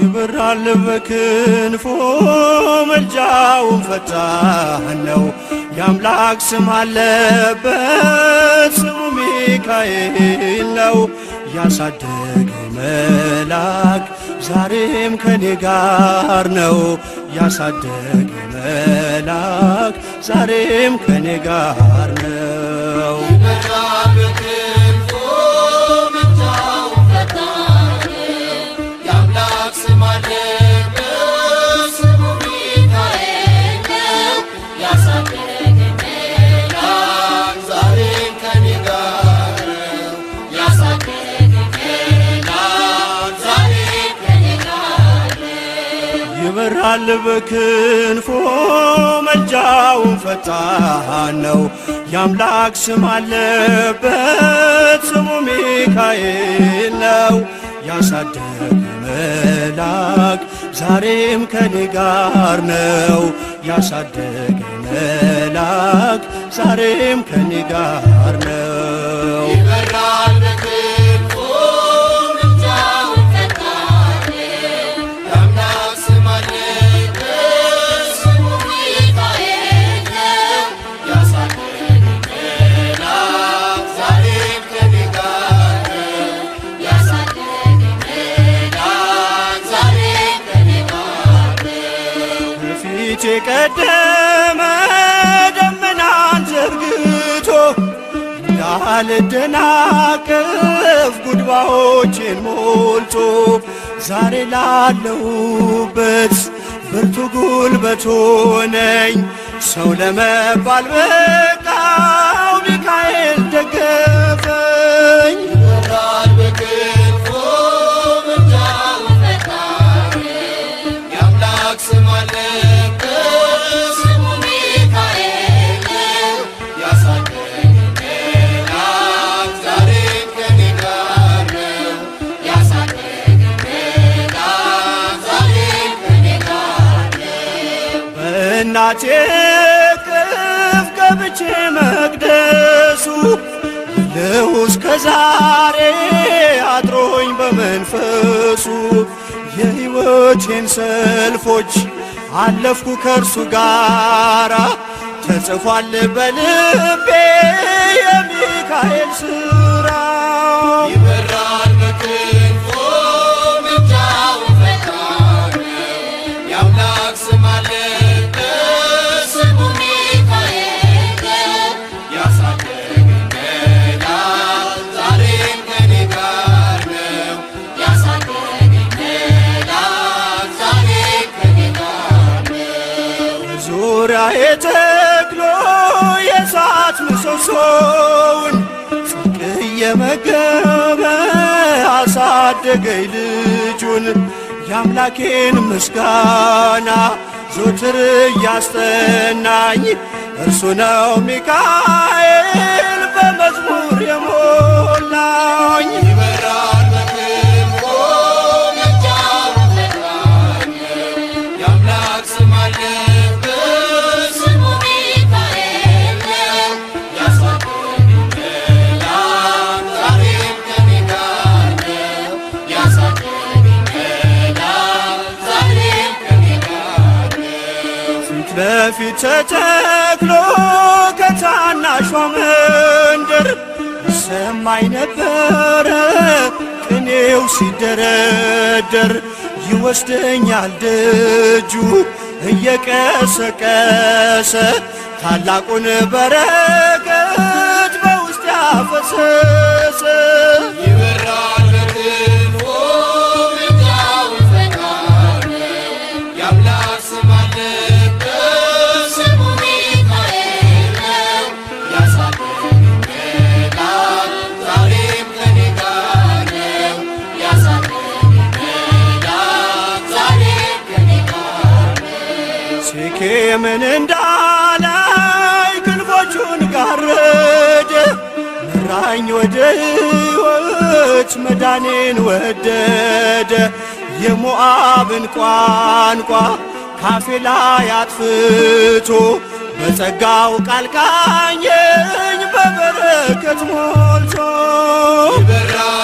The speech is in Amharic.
ይበራል በክንፎ መልጃውን ፈጣን ነው። የአምላክ ስም አለበት ስሙ ሚካኤል ነው። ያሳደገኝ መልአክ ዛሬም ከኔ ጋር ነው። ያሳደገኝ መልአክ ዛሬም ከኔ ጋር ነው። ይበራል በክንፎ መልጃውን ፈጣን ነው። የአምላክ ስም አለበት ስሙ ሚካኤል ነው። ያሳደገኝ መልአክ ዛሬም ከኔ ጋር ነው። ያሳደገኝ መልአክ ዛሬም ከኔ ጋር ነው። ይበራል በክንፎ መልጃውን ፈጣን የአምላክ ስም አለበት ስሙ ሚካኤል ነው። ያሳደገኝ መልአክ ዛሬም ከኔ ጋር ነው። ያሳደገኝ መልአክ ዛሬም ከኔ ጋር ነው። በፊቴ ቀደመ ደመናን ዘርግቶ እንዳልደናቀፍ ጉድባዎችን ሞልቶ ዛሬ ላለሁበት ብርቱ ጉልበት ሆነኝ። ሰው ለመባል በቃው ሚካኤል ደገፈኝ። ይበራል በክንፎ መልጃውን ፈጣን የአምላክ ስም አለበት ስሙ ሚካኤል ነው። ያሳደገኝ መልአክ ዛሬም ከኔ ጋር ነው። ያሳደገኝ መልአክ ዛሬም ከኔ ጋር ነው። በእናቴ እቅፍ ገብቼ መቅደሱ አለሁ እስከ ዛሬ አድሮኝ በመንፈሱ የሕይወቴን ሰልፎች አለፍኩ ከእርሱ ጋራ ተጽፏል በልቤ የሚካኤል ሥራ። ይበራል በክንፎ መልጃውን ፈጣን የአምላክ ስም አለበት ስሙ ሚካኤል ነው። ያሳደገኝ መልአክ ዛሬም ከኔ ጋር ነው። ያሳደገኝ መልአክ ዛሬም ከኔ ጋር ነው። ዙሪያዬ ተክሎ የእሳት ምሰሶውን ጽድቅ እየመገበ አሳደገኝ ልጁን። የአምላኬን ምስጋና ዞትር እያስጠናኝ እርሱ ነው ሚካኤል በመዝሙር የሞላኝ። ይበራል በክንፎ መልጃውን ፈጣን የአምላክ ስም አለበት ስሙ ሚካኤል ነው። ያሳደገኝ መልአክ ዛሬም ከኔ ጋር ነው። ያሳደገኝ መልአክ ዛሬም ከኔ ጋር ነው። ፊት ለፊት ተተክሎ ከታናሿ መንደር ይሰማኝ ነበረ ቅኔው ሲደረደር። ይወስደኛል ደጁ እየቀሰቀሰ ታላቁን በረከት በውስጥ ያፈሰሰ። ይበራል በክንፎ መልጃውን ፈጣን የአምላክ ስም አለበት ስሙ ሚካኤል ነው። ያሳደገኝ መልአክ ዛሬም ከኔ ጋር ነው። ያሳደገኝ መልአክ ዛሬም ከኔ ጋር ነው። ሴኬምን እንዳላይ ክንፎቹን ጋረደ መራኝ ወደ ሕይወት መዳኔን ወደደ። የሞዓብን ቋንቋ ካፌ ላይ አጥፍቶ በጸጋው ቃል ቃኘኝ በበረከት ሞልቶ። ይበራል